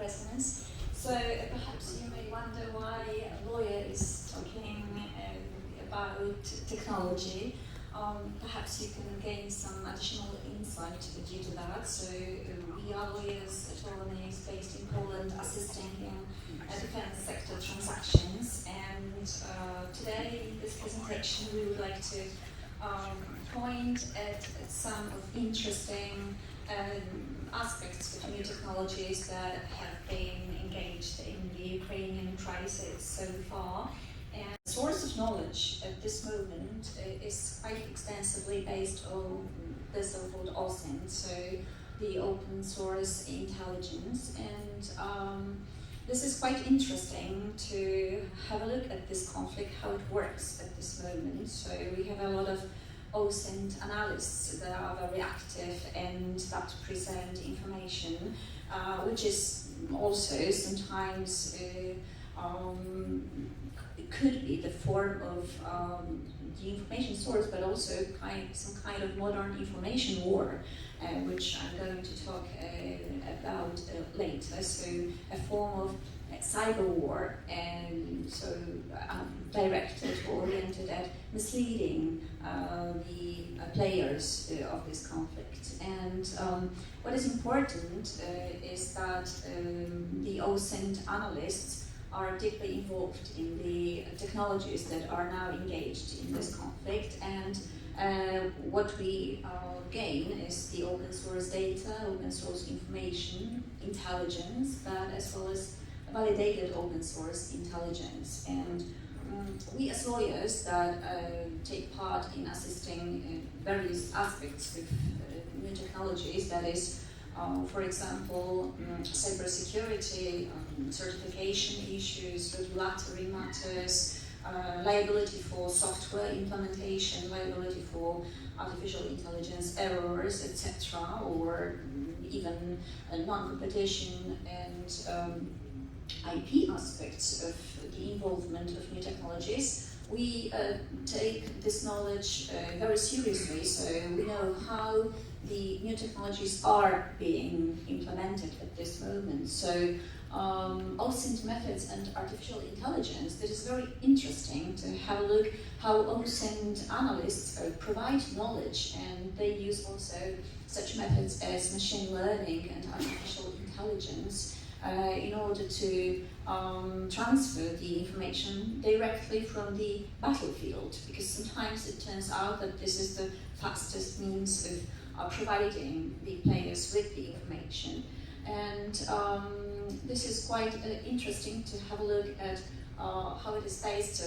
resonance. So perhaps you may wonder why a lawyer is talking about technology. Perhaps you can gain some additional insight due to that. So we are lawyers at OSINT based in Poland, assisting in defense sector transactions. And today in this presentation we would like to point at some of interesting aspects of new technologies that have been engaged in the Ukrainian crisis so far. And the source of knowledge at this moment is quite extensively based on the so-called OSINT, so the open source intelligence. And this is quite interesting to have a look at this conflict, how it works at this moment. So we have a lot of OSINT analysts that are very active and that present information, which is also sometimes it could be the form of the information source, but also some kind of modern information war, which I'm going to talk about later. So a form of cyber war, and so directed or oriented at misleading the players of this conflict. And what is important is that the OSINT analysts are deeply involved in the technologies that are now engaged in this conflict, and what we gain is the open source data, open source information, intelligence, but as well as validated open source intelligence. And we as lawyers that take part in assisting various aspects of new technologies, that is, for example, cybersecurity, certification issues, regulatory matters, liability for software implementation, liability for artificial intelligence errors, etc., or even non-competition and IP aspects of the involvement of new technologies. We take this knowledge very seriously, so we know how the new technologies are being implemented at this moment. So OSINT methods and artificial intelligence, that is very interesting to have a look how OSINT analysts provide knowledge, and they use also such methods as machine learning and artificial intelligence in order to transfer the information directly from the battlefield, because sometimes it turns out that this is the fastest means of providing the players with the information. And this is quite interesting to have a look at how it is based. So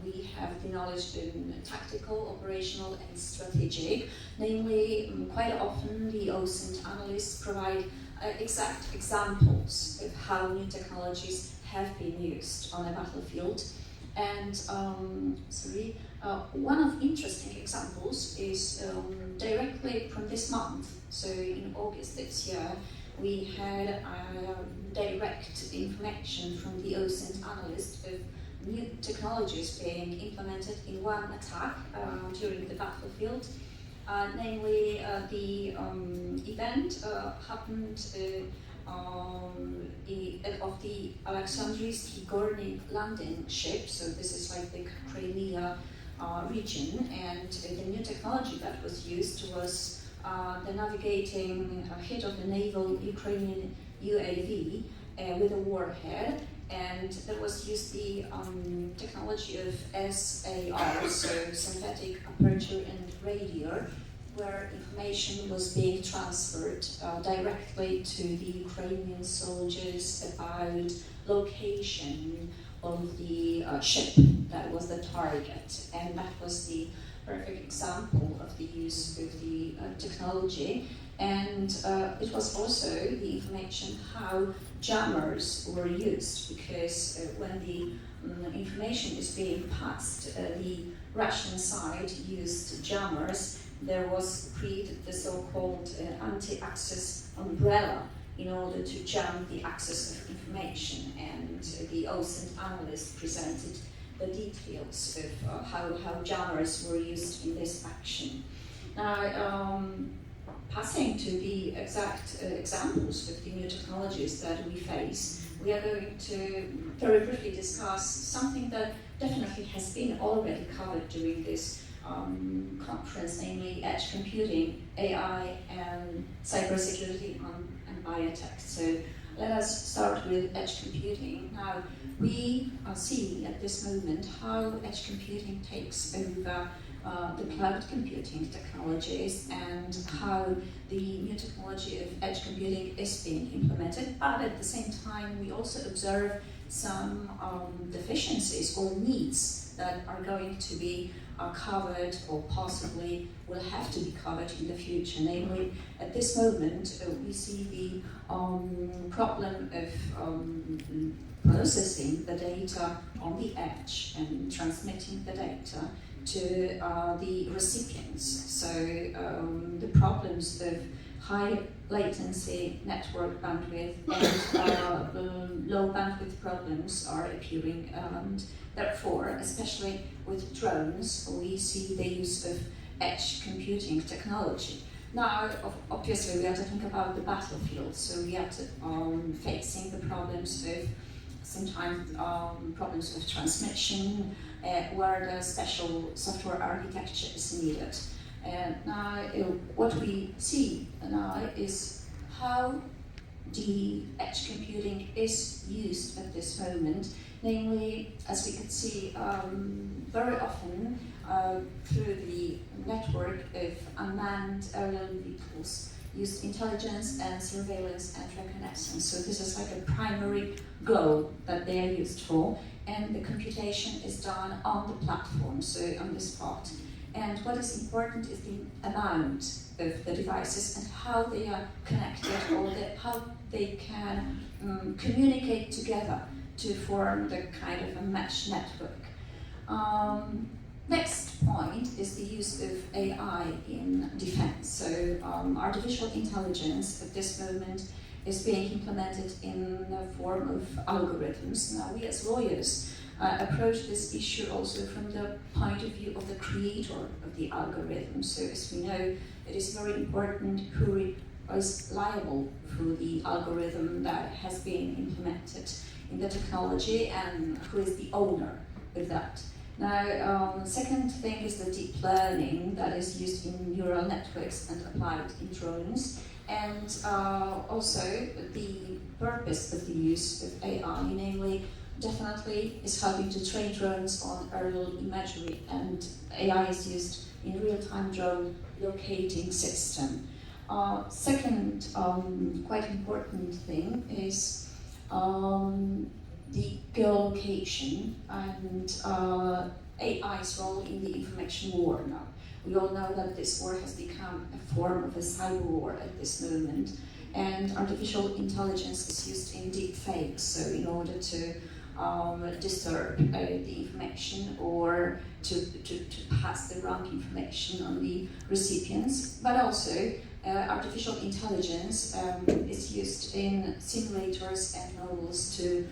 we have the knowledge in tactical, operational and strategic. Namely, quite often the OSINT analysts provide exact examples of how new technologies have been used on a battlefield. And one of interesting examples is directly from this month. So in August this year, we had direct information from the OSINT analyst of new technologies being implemented in one attack during the battlefield. Namely, the event happened of the Alexandrijski Gorny landing ship. So this is like the Crimea region, and the new technology that was used was the navigating hit of the naval Ukrainian UAV with a warhead, and there was used the technology of SAR, so synthetic aperture and radar, where information was being transferred directly to the Ukrainian soldiers about location of the ship that was the target, and that was the perfect example of the use of the technology. And it was also the information how jammers were used, because when the information is being passed, the Russian side used jammers. There was created the so-called anti-access umbrella in order to jam the access of information, and the OSINT analyst presented the details of how jammers were used in this action. Now, passing to the exact examples of the new technologies that we face, we are going to very briefly discuss something that definitely has been already covered during this conference, namely edge computing, AI, and cybersecurity and biotech. So let us start with edge computing. Now, we are seeing at this moment how edge computing takes over the cloud computing technologies and how the new technology of edge computing is being implemented, but at the same time we also observe some deficiencies or needs that are going to be covered or possibly will have to be covered in the future. Namely, at this moment we see the problem of processing the data on the edge and transmitting the data to the recipients. So the problems of high latency network bandwidth and low bandwidth problems are appearing, and therefore, especially with drones, we see the use of edge computing technology. Now, obviously, we are talking about the battlefield, so we are facing the problems of sometimes problems with transmission, where the special software architecture is needed. Now, what we see now is how the edge computing is used at this moment. Namely, as we can see, very often through the network of unmanned aerial vehicles, used intelligence and surveillance and reconnaissance. So this is like a primary goal that they are used for, and the computation is done on the platform, so on the spot. And what is important is the amount of the devices and how they are connected, or how they can communicate together to form the kind of a mesh network. Next point is the use of AI in defense. So artificial intelligence at this moment is being implemented in the form of algorithms. Now, we as lawyers approach this issue also from the point of view of the creator of the algorithm. So as we know, it is very important who is liable for the algorithm that has been implemented in the technology and who is the owner of that. Now, second thing is the deep learning that is used in neural networks and applied in drones. And also the purpose of the use of AI, namely, definitely is helping to train drones on aerial imagery, and AI is used in real-time drone locating system. Second quite important thing is the geolocation and AI's role in the information war now. We all know that this war has become a form of a cyber war at this moment, and artificial intelligence is used in deep fakes, so in order to disturb the information or to pass the wrong information on the recipients, but also artificial intelligence is used in simulators and models to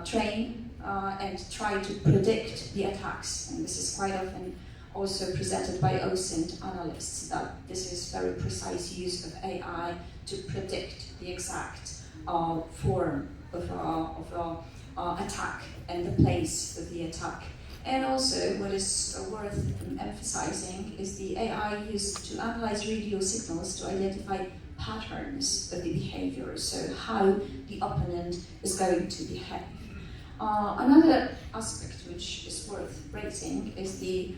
train and try to predict the attacks. And this is quite often also presented by OSINT analysts, that this is very precise use of AI to predict the exact form of attack and the place of the attack. And also, what is worth emphasizing is the AI used to analyze radio signals to identify patterns of the behavior, so how the opponent is going to behave. Another aspect which is worth raising is the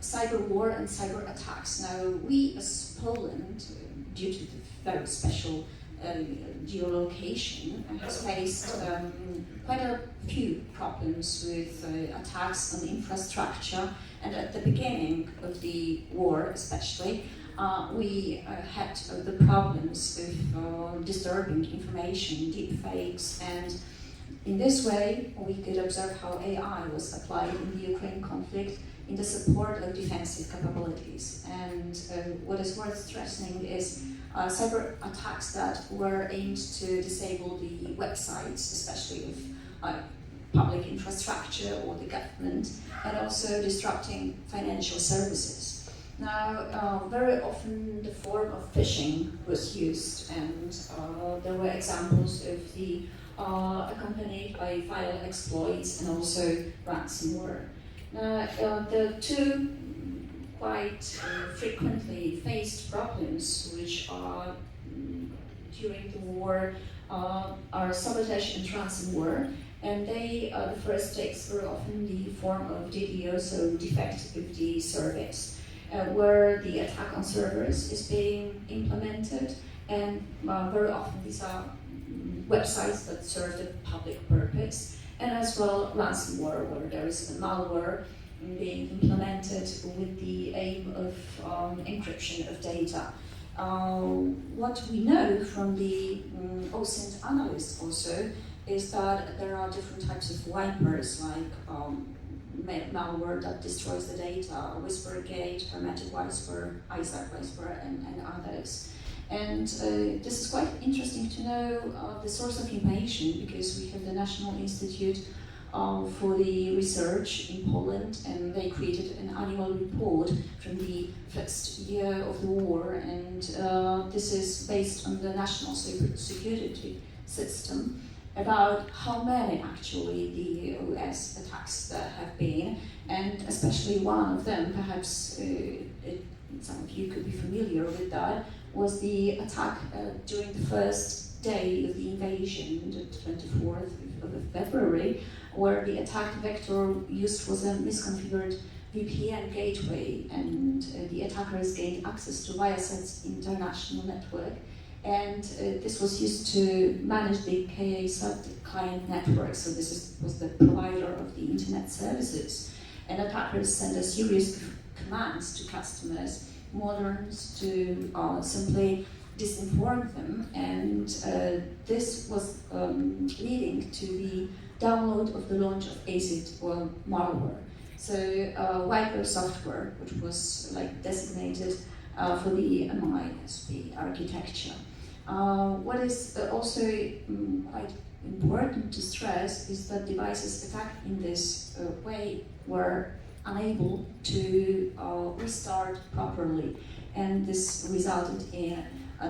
cyber war and cyber attacks. Now, we as Poland, due to the very special geolocation, has faced quite a few problems with attacks on infrastructure, and at the beginning of the war especially, we had the problems of disturbing information, deep fakes, and in this way we could observe how AI was applied in the Ukraine conflict in the support of defensive capabilities. And what is worth stressing is cyber attacks that were aimed to disable the websites, especially of public infrastructure or the government, and also disrupting financial services. Now, very often the form of phishing was used, and there were examples of the accompanied by file exploits and also ransomware. Now, the two quite frequently faced problems which are during the war are sabotage and ransomware, and they the first takes very often the form of DDoS, so defect of the service, where the attack on servers is being implemented, and very often these are websites that serve the public purpose, and as well ransomware, where there is a malware being implemented with the aim of encryption of data. What we know from the OSINT analysts also is that there are different types of wipers, like malware that destroys the data, WhisperGate, Hermetic Whisper, Isaac Whisper, and others. And this is quite interesting to know the source of information, because we have the National Institute for the Research in Poland, and they created an annual report from the first year of the war, and this is based on the national security system, about how many actually the OS attacks there have been, and especially one of them, perhaps some of you could be familiar with that, was the attack during the first day of the invasion, the 24th of February, where the attack vector used was a misconfigured VPN gateway, and the attackers gained access to Viasat's international network, and this was used to manage the KIELTYKA client network. So this was the provider of the internet services, and attackers sent a series of commands to customers, moderns, to simply disinform them, and this was leading to the download of the launch of OSINT or malware. So wiper software, which was like designated for the MISP architecture. What is also quite important to stress is that devices attacked in this way were unable to restart properly, and this resulted in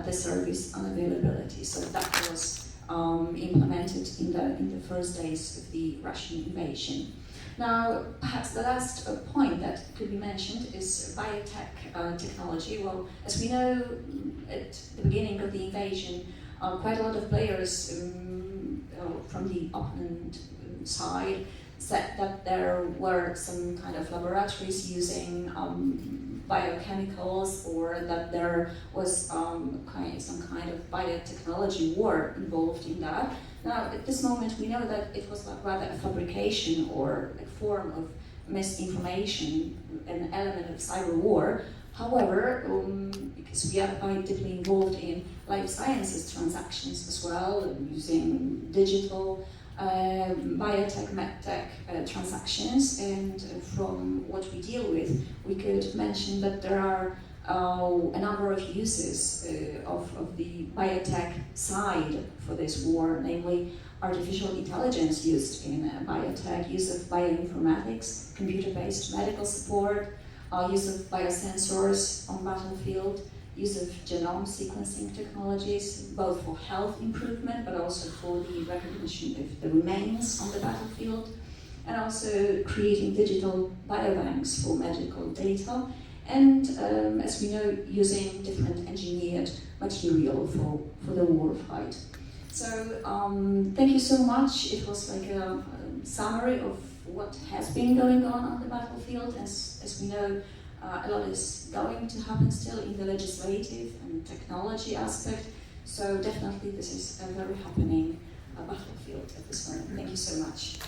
the service unavailability. So that was implemented in the first days of the Russian invasion. Now, perhaps the last point that could be mentioned is biotech technology. Well, as we know, at the beginning of the invasion, quite a lot of players from the opponent side said that there were some kind of laboratories using biochemicals, or that there was some kind of biotechnology war involved in that. Now, at this moment, we know that it was rather a fabrication or a form of misinformation, an element of cyber war. However, because we are quite deeply involved in life sciences transactions as well, using digital biotech, medtech transactions, and from what we deal with, we could mention that there are a number of uses of the biotech side for this war, namely artificial intelligence used in biotech, use of bioinformatics, computer-based medical support, use of biosensors on battlefield, use of genome sequencing technologies, both for health improvement, but also for the recognition of the remains on the battlefield, and also creating digital biobanks for medical data, and as we know, using different engineered material for the war fight. So thank you so much. It was like a summary of what has been going on the battlefield. As we know, a lot is going to happen still in the legislative and technology aspect. So definitely this is a very happening battlefield at this moment. Thank you so much.